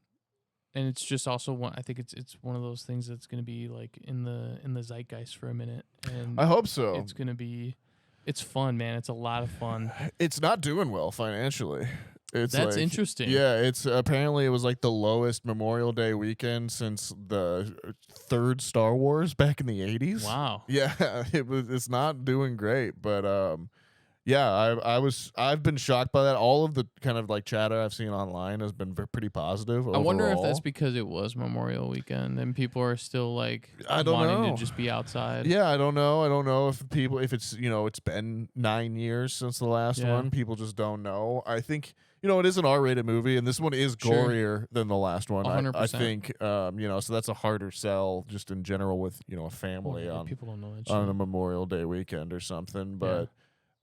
it's just also one. I think it's one of those things that's going to be like in the zeitgeist for a minute. And I hope so. it's going to be. It's fun, man. It's a lot of fun. It's not doing well financially. That's like, interesting. Yeah, it's apparently it was like the lowest Memorial Day weekend since the third Star Wars back in the 80s. Wow. Yeah, it's not doing great, but yeah, I've been shocked by that. All of the kind of like chatter I've seen online has been pretty positive. I wonder if overall. that's because it was Memorial Weekend and people are still like I don't wanting know. to just be outside. Yeah, I don't know. I don't know if it's it's been 9 years since the last one. People just don't know. I think it is an R-rated movie, and this one is gorier than the last one. 100%. I think so that's a harder sell just in general with a family people don't know that on shit. a Memorial Day weekend or something. But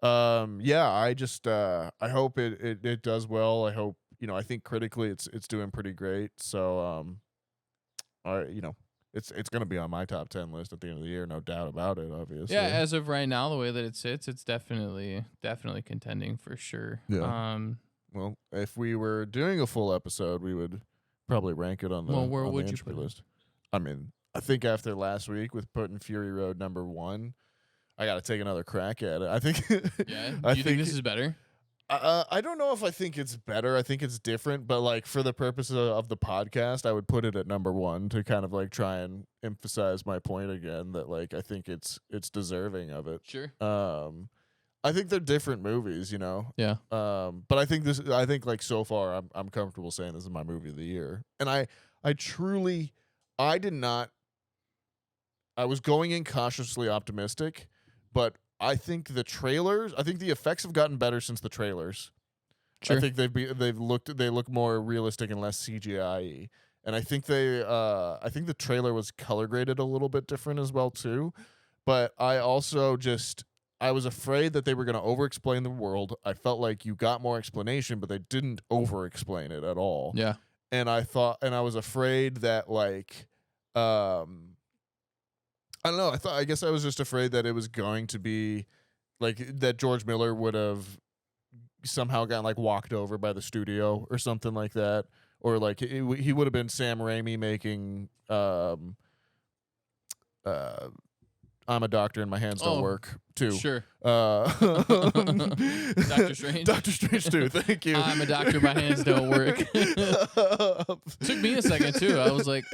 I just I hope it does well. I hope I think critically it's doing pretty great. So it's going to be on my top 10 list at the end of the year, no doubt about it, obviously. Yeah, as of right now, the way that it sits, it's definitely contending for sure. Yeah. Well, if we were doing a full episode, we would probably rank it on the where on would the you entry put it? list. I mean, I think after last week with putting Fury Road number 1, I got to take another crack at it. I think. Yeah. Do you think this is better? I don't know if I think it's better. I think it's different, but like for the purposes of the podcast, I would put it at number 1 to kind of like try and emphasize my point again that like I think it's deserving of it. Sure. I think they're different movies, Yeah. But I think like so far I'm comfortable saying this is my movie of the year. And I was going in cautiously optimistic, but I think the effects have gotten better since the trailers. Sure. I think they look more realistic and less CGI-y. And I think the trailer was color graded a little bit different as well too. But I also I was afraid that they were going to over-explain the world. I felt like you got more explanation, but they didn't over-explain it at all. Yeah. And I was afraid that like, I don't know. I guess I was just afraid that it was going to be like that George Miller would have somehow gotten like walked over by the studio or something like that. Or like he would have been Sam Raimi making, I'm a doctor and my hands don't work too. Sure. Doctor Strange. Doctor Strange too. Thank you. I'm a doctor. My hands don't work. Took me a second too. I was like,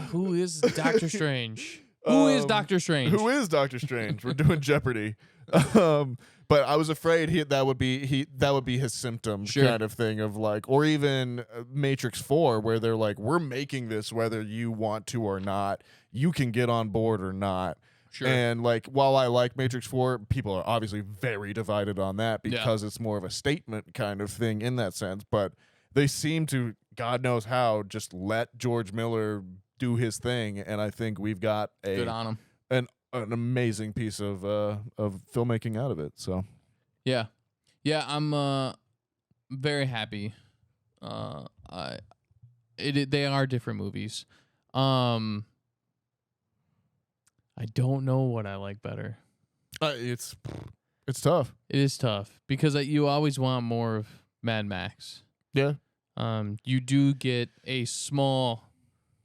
who is Doctor Strange? Who is Doctor Strange? Who is Doctor Strange? We're doing Jeopardy. But I was afraid that would be his symptom kind of thing of like, or even Matrix 4, where they're like, we're making this whether you want to or not. You can get on board or not. Sure. And like, while I like Matrix 4, people are obviously very divided on that because it's more of a statement kind of thing in that sense. But they seem to, God knows how, just let George Miller do his thing, and I think we've got good on him. an amazing piece of filmmaking out of it. So yeah, I'm very happy. They are different movies. I don't know what I like better. It's tough. It is tough because you always want more of Mad Max. Yeah. You do get a small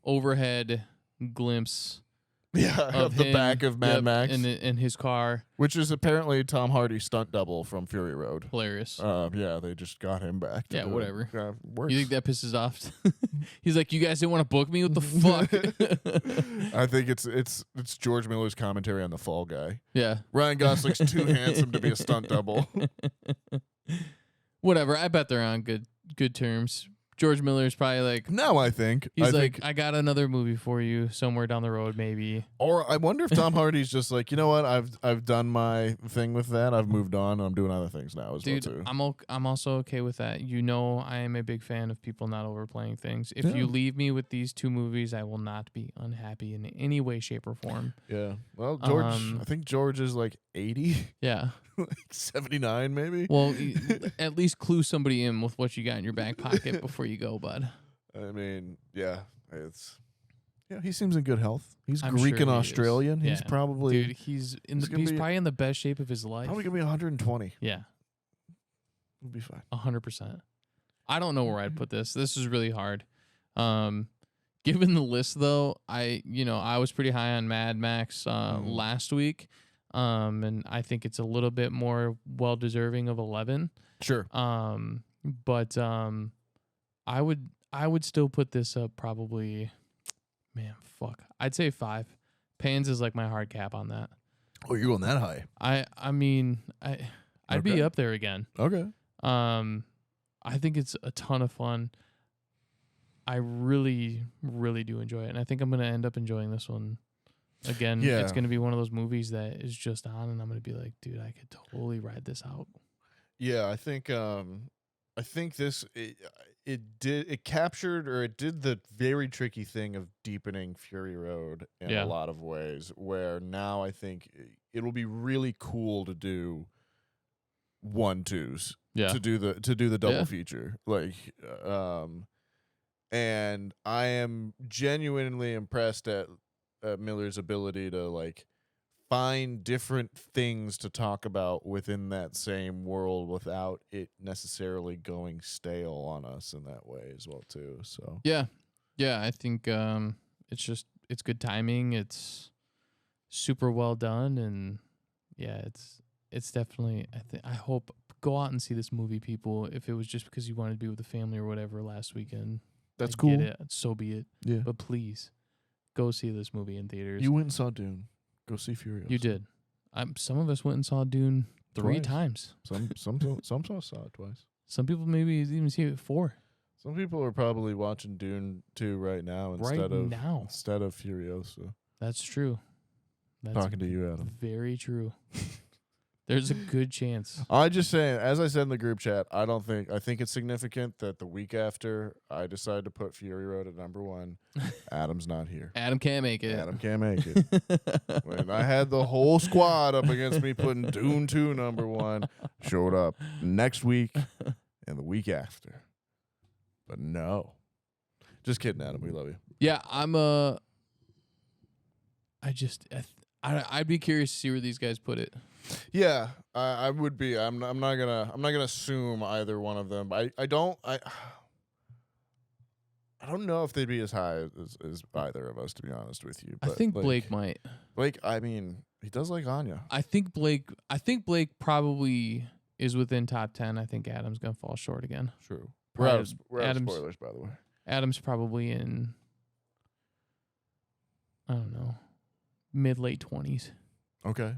overhead glimpse of the him, back of Mad Max in his car, which is apparently Tom Hardy's stunt double from Fury Road. Hilarious. Yeah, they just got him back. Yeah, whatever. Works. You think that pisses off? He's like, you guys didn't want to book me? What the fuck? I think it's George Miller's commentary on The Fall Guy. Yeah. Ryan Gosling's too handsome to be a stunt double. Whatever. I bet they're on good terms. George Miller's probably like, Now I think he's I like, think, I got another movie for you somewhere down the road, maybe. or I wonder if Tom Hardy's just like, you know what? I've done my thing with that. I've moved on. I'm doing other things now as Dude, well too. I'm also okay with that. You know, I am a big fan of people not overplaying things. If Yeah. you leave me with these 2 movies, I will not be unhappy in any way, shape, or form. Yeah. Well, George, I think George is like 80, Yeah. like 79 maybe. Well, at least clue somebody in with what you got in your back pocket before you go, bud. I mean, yeah, he seems in good health. He's I'm Greek sure and he is. Australian. He's Yeah. probably Dude, he's gonna be- probably in the best shape of his life. probably gonna be 120. Yeah, We'll be fine. 100%. I don't know where I'd put this. This is really hard. Given the list though, I was pretty high on Mad Max last week. And I think it's a little bit more well deserving of 11. Sure. But I would still put this up probably, man, fuck. I'd say 5. Pans is like my hard cap on that. Oh, you're going that high? I mean, I'd be Okay. up there again. Okay. I think it's a ton of fun. I really, really do enjoy it, and I think I'm gonna end up enjoying this one again. Yeah. It's gonna be one of those movies that is just on, and I'm gonna be like, dude, I could totally ride this out. Yeah, I think this it captured, or it did the very tricky thing of deepening Fury Road in Yeah. a lot of ways, where now I think it'll be really cool to do 1-2s. Yeah. To do the double Yeah. feature. Like and I am genuinely impressed at Miller's ability to like find different things to talk about within that same world without it necessarily going stale on us in that way as well too. So Yeah, I think it's good timing. It's super well done, and yeah, it's definitely. I hope go out and see this movie, people. If it was just because you wanted to be with the family or whatever last weekend, that's I cool. get it. So be it. Yeah. But please, go see this movie in theaters. You went and saw Dune. Go see Furiosa. You did. Some of us went and saw Dune 3 Twice. times. Some saw it twice. Some people maybe even see it 4. Some people are probably watching Dune 2 right now instead of Furiosa. That's true. That's Talking to you, Adam. very true. There's a good chance. I just saying, as I said in the group chat, I think it's significant that the week after I decide to put Fury Road at number 1, Adam's not here. Adam can't make it. Adam can't make it. When I had the whole squad up against me putting Dune 2 number 1, showed up next week and the week after. But no. Just kidding, Adam. We love you. Yeah, I'd be curious to see where these guys put it. Yeah, I would be. I'm not gonna assume either one of them. I don't know if they'd be as high as either of us, to be honest with you. I But think like, Blake might. Blake, I mean, he does like Anya. I think Blake probably is within top 10. I think Adam's gonna fall short again. True. Probably We're out of Adam's- spoilers, by the way. Adam's probably in, I don't know, mid-late 20s. Okay.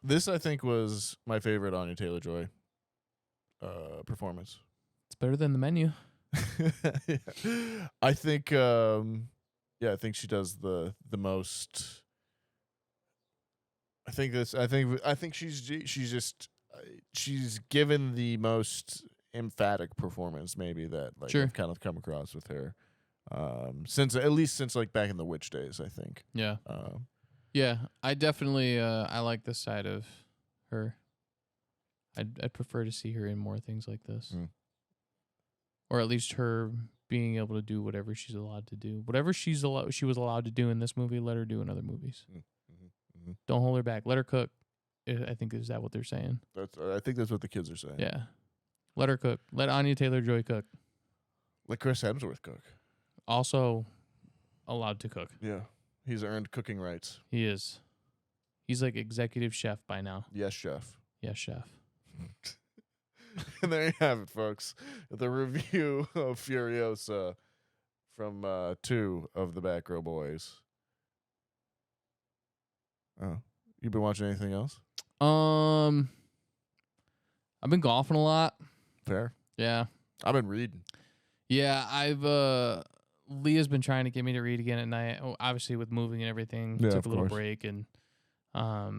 This I think was my favorite Anya Taylor-Joy performance. It's better than The Menu. I think I think she does the most. I think she's given the most emphatic performance maybe that like Sure. I've kind of come across with her. Since like back in the Witch days, I think. Yeah. Yeah, I definitely I like this side of her. I'd prefer to see her in more things like this. Or at least her being able to do whatever she's allowed to do. Whatever she was allowed to do in this movie, let her do in other movies. Don't hold her back. Let her cook. I think is that what they're saying? I think that's what the kids are saying. Yeah. Let her cook. Let Anya Taylor-Joy cook. Let Chris Hemsworth cook. Also allowed to cook. Yeah. He's earned cooking rights. He is. He's like executive chef by now. Yes, chef. Yes, chef. And there you have it, folks. The review of Furiosa from 2 of the Back Row Boys. Oh. You been watching anything else? I've been golfing a lot. Fair. Yeah. I've been reading. Yeah, I've Leah's been trying to get me to read again at night. Oh, obviously with moving and everything, Yeah, took of a little course. break, and I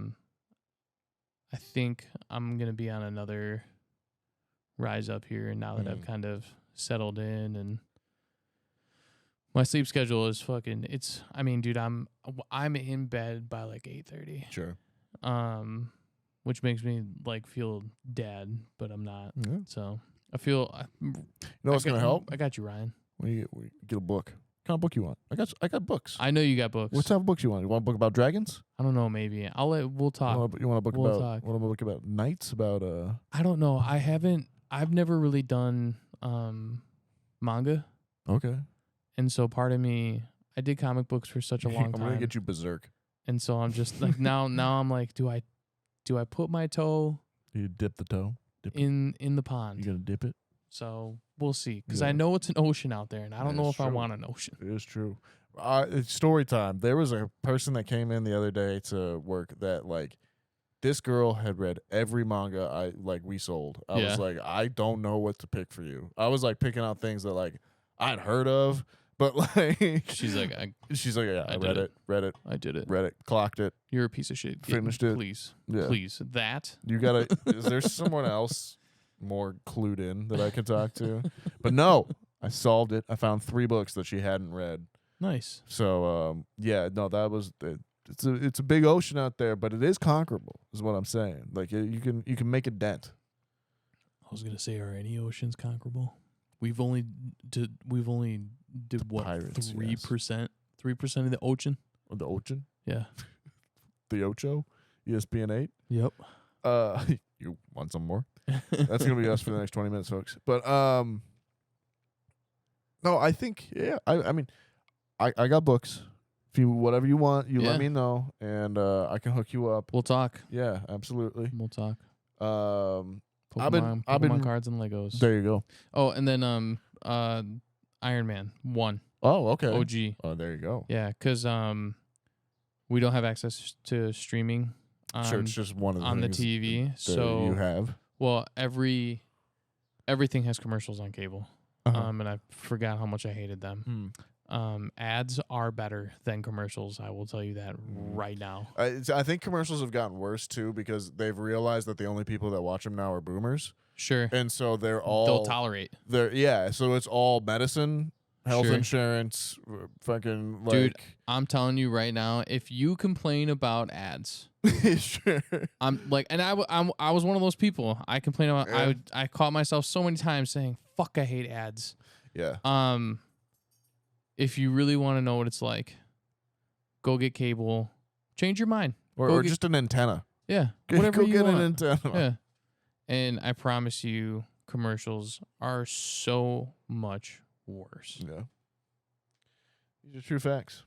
think I'm gonna be on another rise up here now that I've kind of settled in, and my sleep schedule is fucking. It's. I mean, dude, I'm in bed by like 8:30. Sure. Which makes me like feel dead, but I'm not. Yeah. So I feel. You know what's gonna help? I got you, Ryan. When you get a book. What kind of book you want? I got books. I know you got books. What type of books you want? You want a book about dragons? I don't know. Maybe we'll talk. You want a book We'll about? talk. Want a book about knights? About I don't know. I've never really done manga, Okay. and so part of me, I did comic books for such a long I'm time. gonna get you Berserk. And so I'm just like now I'm like, do I put my toe You dip the toe. in the pond? You gonna dip it? So we'll see, because Yeah. I know it's an ocean out there, and I don't know It's if I true. want an ocean. It is true. It's story time. There was a person that came in the other day to work that like this girl had read every manga we sold. I Yeah. was like, I don't know what to pick for you. I was like picking out things that like I'd heard of, but like She's like, yeah, I did read it. it, I did it. clocked it. You're a piece of shit. Finished it. Please. Yeah. Please. That. You gotta. Is there someone else more clued in that I could talk to? But no, I solved it. I found 3 books that she hadn't read. Nice. So yeah, no, that was it's a big ocean out there, but it is conquerable, is what I'm saying. Like you can make a dent. I was gonna say, are any oceans conquerable? We've only did what, Pirates, 3%? 3% of the ocean? The ocean, Yeah. the Ocho, ESPN 8. Yep. You want some more? That's gonna be us for the next 20 minutes, folks. But no, I think I mean, I got books. If you whatever you want, you Yeah. let me know, and I can hook you up. We'll talk. Yeah, absolutely. We'll talk. I've Pokemon been cards and Legos. there. You go. Oh, and then Iron Man 1 Oh, okay. OG. Oh, there you go. Yeah, because we don't have access to streaming Sure, it's just one of the on the things TV. that So you have. well, everything has commercials on cable. And I forgot how much I hated them. Ads are better than commercials. I will tell you that right now. I think commercials have gotten worse too because they've realized that the only people that watch them now are boomers, Sure. and so they'll tolerate. So it's all medicine, health Sure. insurance, fucking like. Dude, I'm telling you right now, if you complain about ads, Sure. I'm like, and I was one of those people. I complain about. Yeah. I caught myself so many times saying, "Fuck, I hate ads." Yeah. If you really want to know what it's like, go get cable. Change your mind. Or just an antenna. Yeah, Go whatever you get want. an antenna. Yeah, and I promise you, commercials are so much worse. Yeah. These are true facts.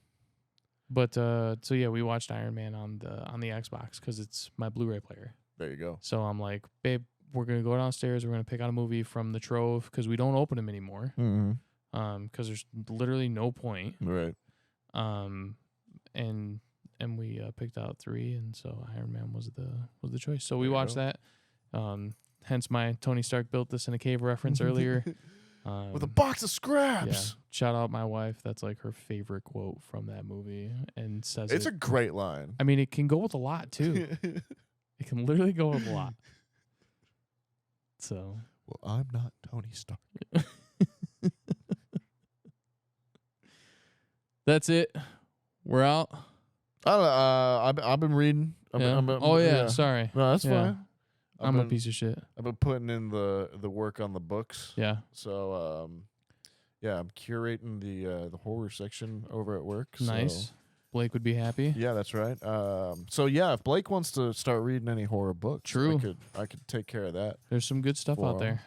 But so yeah, we watched Iron Man on the Xbox because it's my Blu-ray player. There you go. So I'm like, babe, we're gonna go downstairs. We're gonna pick out a movie from the trove because we don't open them anymore. Mm-hmm. Because there's literally no point. Right. And we picked out 3, and so Iron Man was the choice. So we There you watched go. that. Hence my Tony Stark built this in a cave reference earlier. With a box of Yeah. scraps. Shout out my wife. That's like her favorite quote from that movie, and says It's it. a great line. I mean, it can go with a lot too. It can literally go with a lot. So Well, I'm not Tony Stark. that's it. We're out. I've been reading. Yeah. Sorry. No, that's Yeah. fine. I'm a piece of shit. I've been putting in the work on the books. Yeah. So yeah, I'm curating the horror section over at work. So. Nice. Blake would be happy. Yeah, that's right. So yeah, if Blake wants to start reading any horror books, True. I could take care of that. There's some good stuff out there.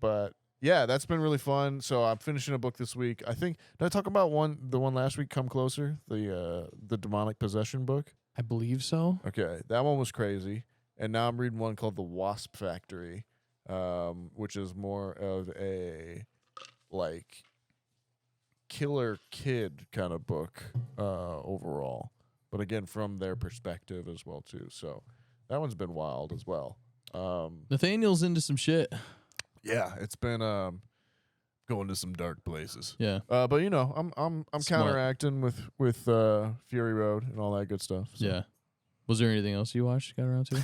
But yeah, that's been really fun. So I'm finishing a book this week. I think did I talk about the one last week? Come Closer, the demonic possession book. I believe so. Okay, that one was crazy. And now I'm reading one called The Wasp Factory, which is more of a like killer kid kind of book overall, but again from their perspective as well too. So that one's been wild as well. Nathaniel's into some shit. Yeah, it's been going to some dark places. Yeah. But you know, I'm Smart. counteracting with Fury Road and all that good stuff. So. Yeah. Was there anything else you watched? Got around to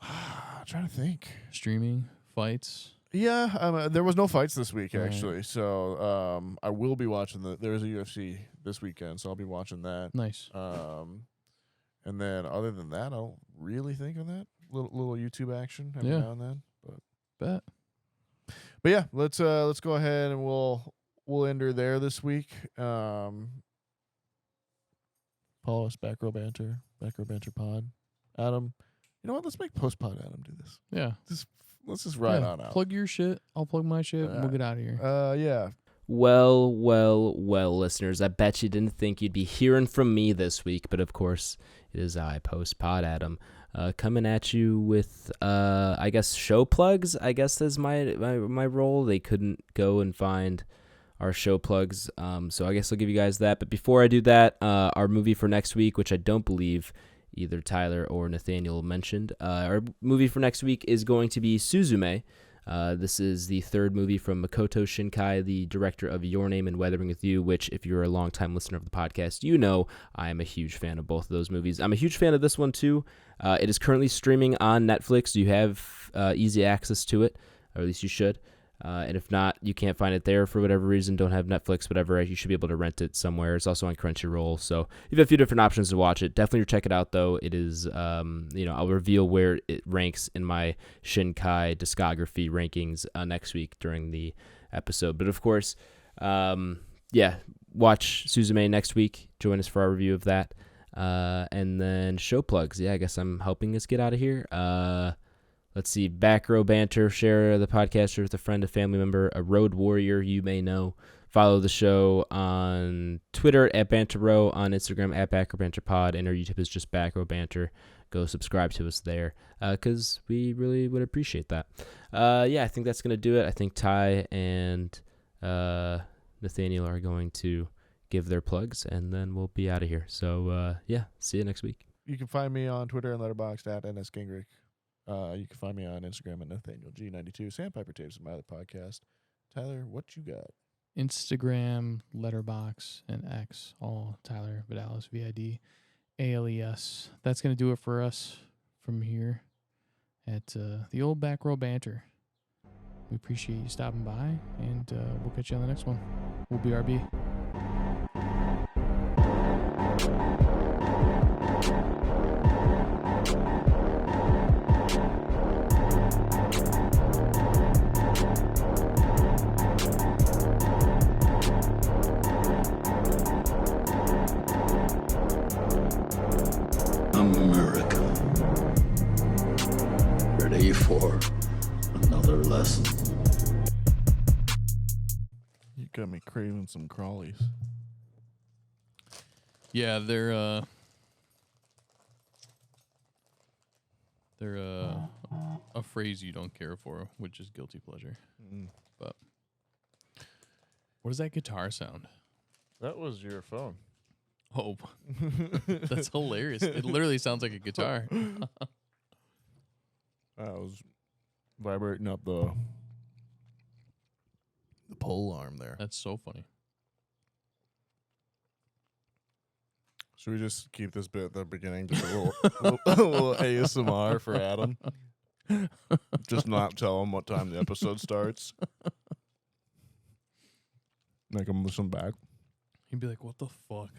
I'm trying to think. streaming fights. Yeah, there was no fights this week Right. actually. So I will be watching there's a UFC this weekend, so I'll be watching that. Nice. And then other than that, I don't really think of that. Little YouTube action every Yeah. now and then. Bet. But yeah, let's go ahead and we'll end her there this week. Follow us, Back Row Banter Pod. Adam, you know what? Let's make Post Pod Adam do this. Yeah. Let's just ride Yeah. on out. Plug your shit. I'll plug my shit. And we'll get out of here. Yeah. Well, listeners, I bet you didn't think you'd be hearing from me this week, but of course, it is I, Post Pod Adam, coming at you with, I guess, show plugs, I guess is my role. They couldn't go and find our show plugs, so I guess I'll give you guys that. But before I do that, our movie for next week, which I don't believe either Tyler or Nathaniel mentioned, our movie for next week is going to be Suzume. This is the third movie from Makoto Shinkai, the director of Your Name and Weathering with You, which, if you're a longtime listener of the podcast, you know I am a huge fan of both of those movies. I'm a huge fan of this one, too. It is currently streaming on Netflix. You have easy access to it, or at least you should. And if not, you can't find it there for whatever reason, don't have Netflix, whatever, you should be able to rent it somewhere. It's also on Crunchyroll, so you have a few different options to watch it. Definitely check it out, though. It is, I'll reveal where it ranks in my Shinkai discography rankings next week during the episode. But of course, watch Suzume next week. Join us for our review of that. And then show plugs. Yeah, I guess I'm helping us get out of here. Let's see, Back Row Banter, share the podcast with a friend, a family member, a road warrior you may know. Follow the show on Twitter at Banter Row, on Instagram at Back Row Banter Pod, and our YouTube is just Back Row Banter. Go subscribe to us there because we really would appreciate that. I think that's going to do it. I think Ty and Nathaniel are going to give their plugs, and then we'll be out of here. So, see you next week. You can find me on Twitter and Letterboxd at @nsgingrich. You can find me on Instagram at NathanielG92. Sandpiper Tapes is my other podcast. Tyler, what you got? Instagram, Letterboxd, and X, all Tyler Vidalis, VIDALES. That's going to do it for us from here at the old Back Row Banter. We appreciate you stopping by, and we'll catch you on the next one. We'll BRB. America. Ready for another lesson. You got me craving some crawlies. Yeah, they're a phrase you don't care for, which is guilty pleasure. But what does that guitar sound? That was your phone. Oh, that's hilarious. It literally sounds like a guitar. I was vibrating up the pole arm there. That's so funny. Should we just keep this bit at the beginning? Just a little ASMR for Adam. Just not tell him what time the episode starts. Make him listen back. He'd be like, "What the fuck?"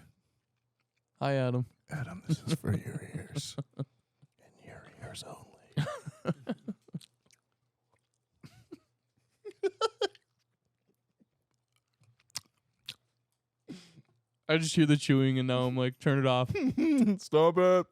Hi, Adam. Adam, this is for your ears. And your ears only. I just hear the chewing, and now I'm like, turn it off. Stop it.